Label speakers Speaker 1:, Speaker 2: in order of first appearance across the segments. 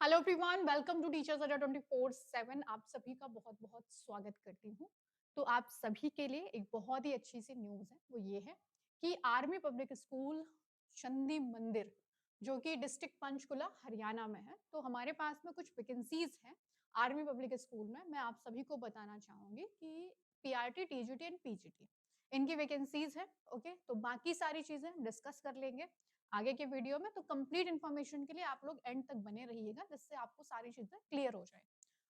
Speaker 1: Hello everyone, welcome to teachers Adda 24/7। आप सभी का बहुत बहुत स्वागत करती हूँ। तो आप सभी के लिए एक बहुत ही अच्छी सी न्यूज़ है, वो ये है कि आर्मी पब्लिक स्कूल चंदी मंदिर जो कि डिस्ट्रिक्ट पंचकुला हरियाणा में है, तो हमारे पास में कुछ वैकेंसीज हैं आर्मी पब्लिक स्कूल में। मैं आप सभी को बताना चाहूंगी कि पीआरटी, टीजीटी एंड पीजीटी इनकी वैकेंसीज है। ओके, तो बाकी सारी चीजें हम डिस्कस कर लेंगे आगे के वीडियो में। तो कंप्लीट इन्फॉर्मेशन के लिए आप लोग एंड तक बने रहिएगा, जिससे आपको सारी चीजें क्लियर हो जाए।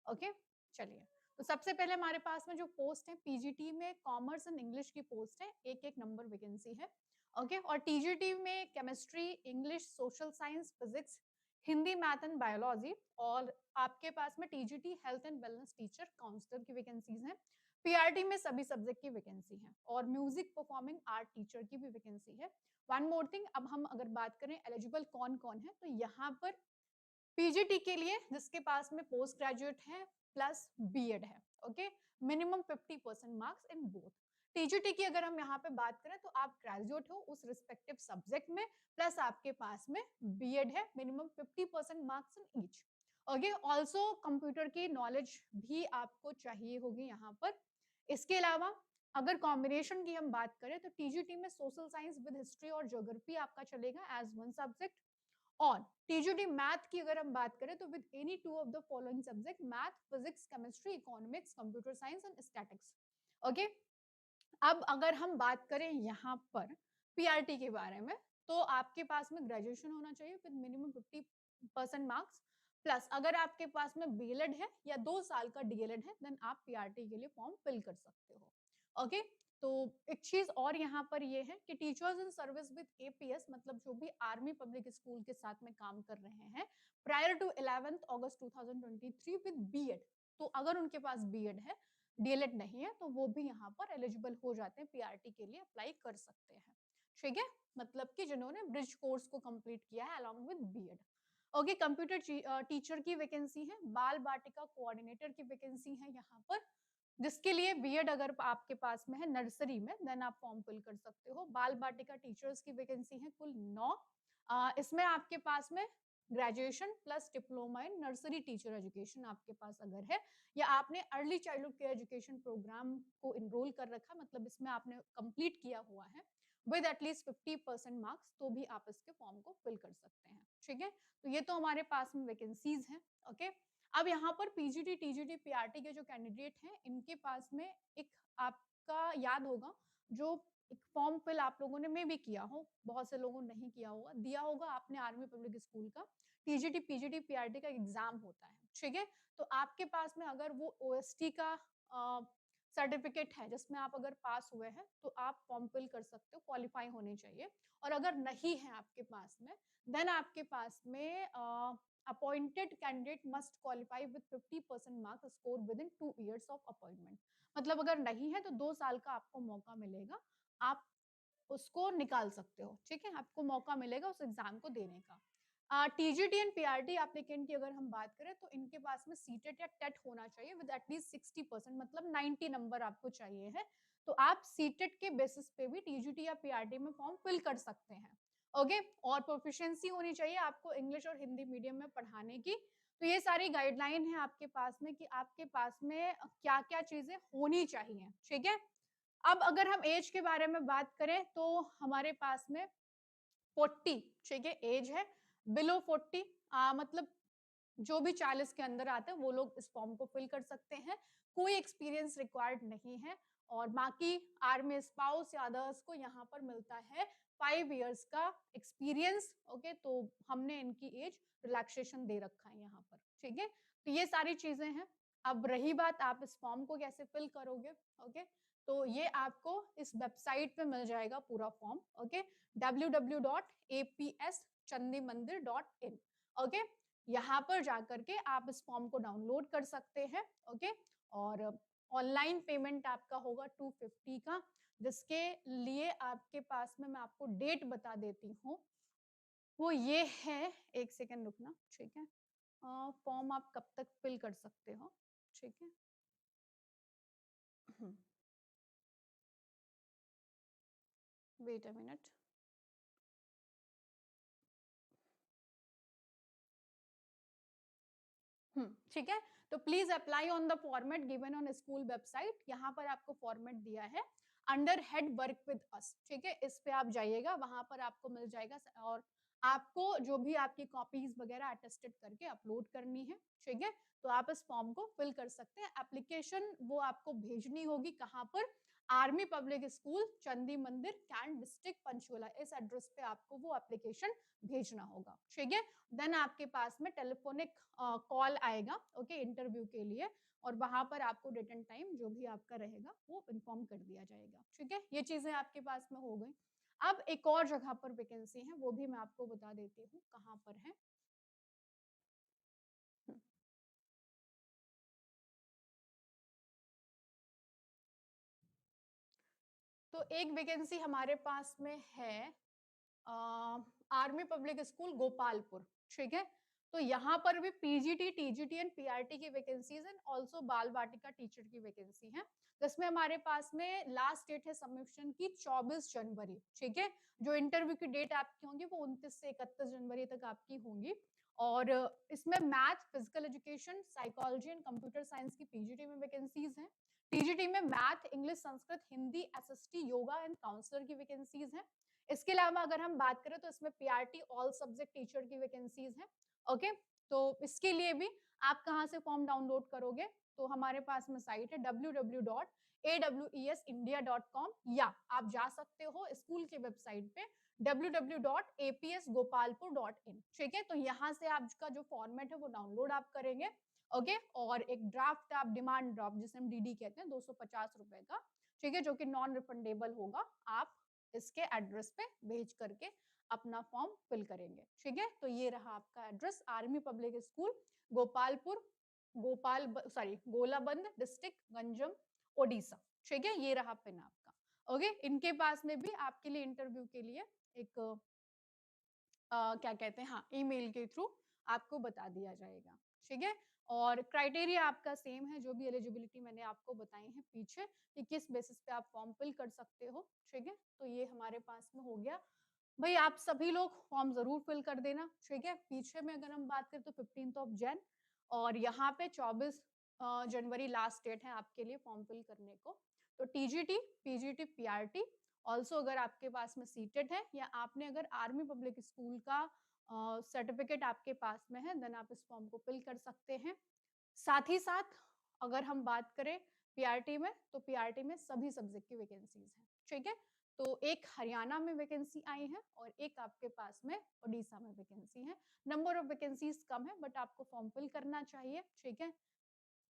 Speaker 1: ओके, चलिए। तो सबसे पहले हमारे पास में जो पोस्ट है पीजीटी में कॉमर्स एंड इंग्लिश की पोस्ट है, एक एक नंबर वैकेंसी है। ओके, और टीजीटी में chemistry, English, social science, physics, Hindi, math and biology. और आपके पास में TGT health and wellness teacher counsellor की वैकेंसीज हैं। पीआरटी में सभी सब्जेक्ट की वैकेंसी है और म्यूजिक परफॉर्मिंग आर्ट टीचर की भी वैकेंसी है। वन मोर थिंग, अब हम अगर बात करें एलिजिबल कौन कौन है, तो यहाँ पर पीजीटी के लिए जिसके पास में पोस्ट ग्रेजुएट है प्लस बीएड है। Okay, minimum 50% marks in both. TGT की अगर हम यहाँ पे बात करें तो आप ग्रेजुएट हो उस रिस्पेक्टिव सब्जेक्ट में, प्लस आपके पास में बीएड है, minimum 50% marks in each. Okay, also computer की नॉलेज भी आपको चाहिए होगी यहाँ पर। इसके अलावा अगर कॉम्बिनेशन की हम बात करें तो टीजीटी में सोशल साइंस विद हिस्ट्री और ज्योग्राफी आपका चलेगा एज वन सब्जेक्ट। और टीजीटी मैथ की अगर हम बात करें तो with any two of the following subject, math, physics, chemistry, economics, computer science and statics. Okay, अब अगर हम बात करें यहाँ पर पीआरटी के बारे में, तो आपके पास में ग्रेजुएशन होना चाहिए विद मिनिमम 50% मार्क्स, प्लस अगर आपके पास में बीएलएड है या 2 साल का डीएलएड है, देन आप पीआरटी के लिए फॉर्म फिल कर सकते हो। ओके, तो एक चीज और यहाँ पर ये है कि teachers in service with APS, मतलब जो भी आर्मी पब्लिक स्कूल के साथ में काम कर रहे हैं prior to 11 August 2023 with BEd, तो अगर उनके पास बीएड है, डीएलएड नहीं है, तो वो भी यहाँ पर एलिजिबल हो जाते हैं, पीआरटी के लिए अप्लाई कर सकते हैं। ठीक है, मतलब कि जिन्होंने ब्रिज कोर्स को कंप्लीट किया है along with BEd. Okay, computer teacher की वैकेंसी है, बाल बाटिका कोऑर्डिनेटर की वैकेंसी है यहाँ पर, जिसके लिए बीएड अगर आपके पास में है नर्सरी में, देन आप फॉर्म फिल कर सकते हो। बाल बाटिका टीचर्स की वैकेंसी है कुल 9। इसमें आपके पास में graduation plus diploma in nursery teacher education आपके पास अगर है, या आपने early childhood care education programme को इनरोल कर रखा, मतलब इसमें आपने कंप्लीट किया हुआ है विद एटलीस्ट 50% मार्क्स, तो भी आप इसके फॉर्म को फिल कर सकते हैं। ठीक है, तो ये तो हमारे पास में वैकेंसीज हैं। ओके, अब यहाँ पर पीजीटी, टीजीटी, पीआरटी के जो कैंडिडेट हैं, इनके पास में एक आपका याद होगा जो एक फॉर्म फिल आप लोगों ने मे भी किया हो, बहुत से लोगों ने नहीं किया होगा, दिया होगा आपने आर्मी पब्लिक स्कूल का टीजीटी, पीजीटी, पीआरटी का एग्जाम होता है। ठीक है, तो आपके पास में अगर वो ओएसटी का सर्टिफिकेट है जिसमें आप अगर पास हुए हैं, तो आप फॉर्म फिल कर सकते हो, क्वालिफाई होने चाहिए। और अगर नहीं है आपके पास में, देन आपके पास में appointed candidate must qualify with 50% marks score with in 2 years of appointment. मतलब अगर नहीं है तो 2 साल का आपको मौका मिलेगा, आप उसको निकाल सकते हो। ठीक है, आपको मौका मिलेगा उस एग्जाम को देने का। टीजीटी एंड पीआरटी एप्लीकेंट की अगर हम बात करें तो इनके पास में सीटेट या टेट होना चाहिए विद एटलीस्ट 60%, मतलब 90 नंबर आपको चाहिए है, तो आप सीटेट के बेसिस पे भी टीजीटी या पीआरटी में फॉर्म फिल कर सकते हैं। ओके, और प्रोफिशिएंसी होनी चाहिए आपको इंग्लिश और हिंदी मीडियम में पढ़ाने की। तो ये सारी गाइडलाइन है आपके पास में कि आपके पास में क्या क्या चीजें होनी चाहिए। ठीक है, अब अगर हम एज के बारे में बात करें तो हमारे पास में 40, ठीक है, एज है। बिलो 40 मतलब जो भी 40 के अंदर आते हैं वो लोग इस फॉर्म को फिल कर सकते हैं, कोई एक्सपीरियंस रिक्वायर्ड नहीं है। और बाकी आर्मी स्पाउस या अदर्स को यहाँ पर मिलता है 5 years का एक्सपीरियंस। ओके, तो हमने इनकी एज रिलैक्सेशन दे रखा है यहाँ पर। ठीक है, तो ये सारी चीजें हैं। अब रही बात आप इस फॉर्म को कैसे फिल करोगे। ओके, तो ये आपको इस वेबसाइट पे मिल जाएगा पूरा फॉर्म। Okay, www.apschandimandir.in। ओके, यहाँ पर जाकर के आप इस फॉर्म को डाउनलोड कर सकते हैं। ओके, और ऑनलाइन पेमेंट आपका होगा 250 का, जिसके लिए आपके पास में मैं आपको डेट बता देती हूँ, वो ये है, एक सेकेंड रुकना। ठीक है, फॉर्म आप कब तक फिल कर सकते हो। ठीक है, वेट अ मिनट। ठीक है। तो please apply on the format given on school website. यहाँ पर आपको फॉर्मेट दिया है under head work with us, ठीक है। इस पे आप जाइएगा, वहां पर आपको मिल जाएगा और आपको जो भी आपकी कॉपीज वगैरह अटेस्टेड करके अपलोड करनी है, ठीक है। तो आप इस फॉर्म को फिल कर सकते हैं। एप्लीकेशन वो आपको भेजनी होगी कहाँ पर, आर्मी पब्लिक स्कूल, चंदी मंदिर, कैंट डिस्ट्रिक्ट, पंचकुला, इस एड्रेस पे आपको वो एप्लीकेशन भेजना होगा, ठीक है। देन आपके पास में टेलीफोनिक कॉल आएगा, ओके, इंटरव्यू के लिए, और वहां पर आपको डेट एंड टाइम जो भी आपका रहेगा वो इन्फॉर्म कर दिया जाएगा, ठीक है। ये चीजें आपके पास में हो गई। अब एक और जगह पर वैकेंसी है, वो भी मैं आपको बता देती हूँ कहाँ पर है। तो एक वैकेंसी हमारे पास में है आर्मी पब्लिक स्कूल गोपालपुर, ठीक है। तो यहाँ पर भी पीजीटी, टीजीटी एंड पीआरटी की वैकेंसीज एंड ऑल्सो बाल वाटिका टीचर की वैकेंसी है, जिसमें हमारे पास में लास्ट डेट है सबमिशन की 24 जनवरी, ठीक है। जो इंटरव्यू की डेट आपकी होंगी वो 29 से 31 जनवरी तक आपकी होंगी। और इसमें math, physical education, psychology and computer science की पीजीटी में वैकेंसीज हैं। टीजीटी में math, English, Sanskrit, Hindi, SST, yoga and counsellor की वैकेंसीज हैं। इसके अलावा अगर हम बात करें तो इसमें पीआरटी ऑल सब्जेक्ट टीचर की वैकेंसीज हैं, ओके। तो इसके लिए भी आप कहाँ से फॉर्म डाउनलोड करोगे, तो हमारे पास में साइट है www.awesindia.com, या आप जा सकते हो स्कूल की वेबसाइट पे www.apsgopalpur.in, ठीक है। तो यहाँ से आपका जो फॉर्मेट है वो डाउनलोड आप करेंगे, ओके। और एक ड्राफ्ट आप डिमांड ड्राफ्ट, जिसे हम डीडी कहते हैं, 250 रुपए का, ठीक है, जो कि नॉन रिफंडेबल होगा, आप इसके एड्रेस पे भेज करके अपना फॉर्म फिल करेंगे, ठीक है। तो ये रहा आपका address, army public school, Gopalpur, Golabandh district, Ganjam, Odisha, ठीक है। ये रहा पिन आपका, ओके। इनके पास में भी आपके लिए इंटरव्यू के लिए एक क्या कहते हैं, हाँ, ईमेल के थ्रू आपको बता दिया जाएगा, ठीक है। और क्राइटेरिया आपका सेम है, जो भी एलिजिबिलिटी मैंने आपको बताई है पीछे, कि किस बेसिस पे आप फॉर्म फिल कर सकते हो, ठीक है। तो ये हमारे पास में हो गया। भाई आप सभी लोग फॉर्म जरूर फिल कर देना, ठीक है। पीछे में अगर हम बात करें तो 15 जैन और यहाँ पे 24 जनवरी लास्ट डेट है आपके लिए फॉर्म फिल करने को। तो टीजीटी, पीजीटी, पीआरटी, ऑल्सो अगर आपके पास में सीटेड है या आपने अगर आर्मी पब्लिक स्कूल का सर्टिफिकेट आपके पास में है, देन आप इस फॉर्म को फिल कर सकते हैं। साथ ही साथ अगर हम बात करें पीआरटी में, तो पीआरटी में सभी सब्जेक्ट की वैकेंसीज हैं, ठीक है। तो एक हरियाणा में वैकेंसी आई है और एक आपके पास में ओडिशा में वैकेंसी है। नंबर ऑफ वैकेंसीज कम है, बट आपको फॉर्म फिल करना चाहिए, ठीक है,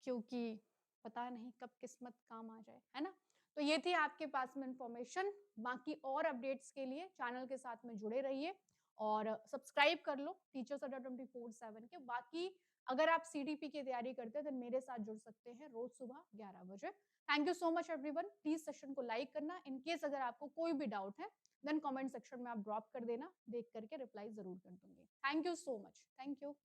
Speaker 1: क्योंकि पता नहीं कब किस्मत काम आ जाए, है ना। तो ये थी आपके पास में इंफॉर्मेशन। बाकी और अपडेट्स के लिए चैनल के साथ में जुड़े रहिए और सब्सक्राइब कर लो टीचर्स अड्डा 24/7 के। बाकी अगर आप सीडीपी की तैयारी करते हैं तो मेरे साथ जुड़ सकते हैं रोज सुबह 11 बजे। Thank you so much everyone. Please session को लाइक करना। इन केस अगर आपको कोई भी डाउट है देन कमेंट सेक्शन में आप ड्रॉप कर देना, देख करके रिप्लाई जरूर कर दूंगी। Thank you so much, thank you.